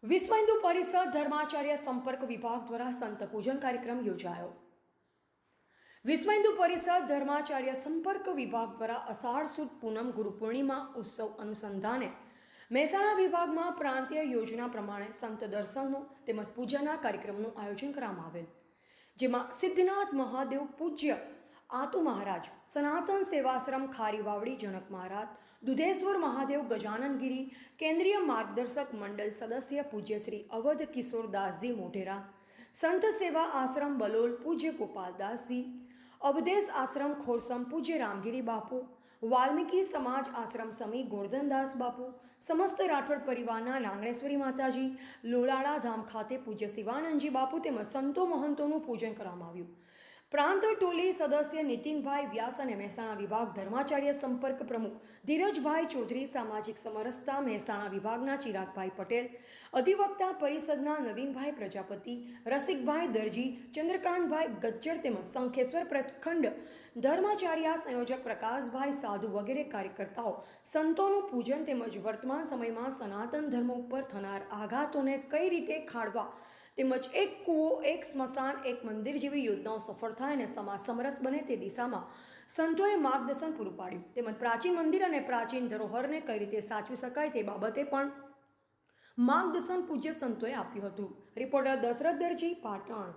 વિશ્વ હિન્દુ પરિષદ ધર્માચાર્ય સંપર્ક વિભાગ દ્વારા સંત પૂજન કાર્યક્રમ યોજાયો. વિશ્વ હિન્દુ પરિષદ ધર્માચાર્ય સંપર્ક વિભાગ દ્વારા અષાઢ સુદ પૂનમ ગુરુ પૂર્ણિમા ઉત્સવ અનુસંધાને મહેસાણા વિભાગમાં પ્રાંતીય યોજના પ્રમાણે સંત દર્શનનું તેમજ પૂજાના કાર્યક્રમનું આયોજન કરવામાં આવેલ, જેમાં સિદ્ધનાથ મહાદેવ પૂજ્ય આતુ મહારાજ, સનાતન સેવાશ્રમ ખારી વાવડી જનક મહારાજ, દુધેશ્વર મહાદેવ ગજાનનગીરી, કેન્દ્રીય માર્ગદર્શક મંડળ સદસ્ય પૂજ્ય શ્રી અવધ કિશોરદાસજી મોઢેરા, સંત સેવા આશ્રમ બલોલ પૂજ્ય ગોપાલદાસજી, અવધેશ આશ્રમ ખોરસમ પૂજ્ય રામગીરી બાપુ, વાલ્મીકી સમાજ આશ્રમ સમી ગોરધનદાસ બાપુ, સમસ્ત રાઠોડ પરિવારના નાંગણેશ્વરી માતાજી, લોલાળા ધામ ખાતે પૂજ્ય શિવાનંદજી બાપુ તેમજ સંતો મહંતોનું પૂજન કરવામાં આવ્યું. પ્રાંત ટોલી સદસ્ય નીતિનભાઈ વ્યાસ અને મહેસાણા વિભાગ ધર્માચાર્ય સંપર્ક પ્રમુખ ધીરજભાઈ ચૌધરી, સામાજિક સમરસતા મહેસાણા વિભાગના ચિરાગભાઈ પટેલ, અધિવક્તા પરિષદના નવીનભાઈ પ્રજાપતિ, રસિકભાઈ દરજી, ચંદ્રકાંતભાઈ ગજ્જર તેમજ શંખેશ્વર પ્રખંડ ધર્માચાર્ય સંયોજક પ્રકાશભાઈ સાધુ વગેરે કાર્યકર્તાઓ સંતોનું પૂજન તેમજ વર્તમાન સમયમાં સનાતન ધર્મ ઉપર થનાર આઘાતોને કઈ રીતે ખાળવા તેમજ એક કૂવો, એક સ્મશાન, એક મંદિર જેવી યોજનાઓ સફળ થાય અને સમાજ સમરસ બને તે દિશામાં સંતોએ માર્ગદર્શન પૂરું પાડ્યું. તેમજ પ્રાચીન મંદિર અને પ્રાચીન ધરોહરને કઈ રીતે સાચવી શકાય તે બાબતે પણ માર્ગદર્શન પૂજ્ય સંતોએ આપ્યું હતું. રિપોર્ટર દશરથ દરજી, પાટણ.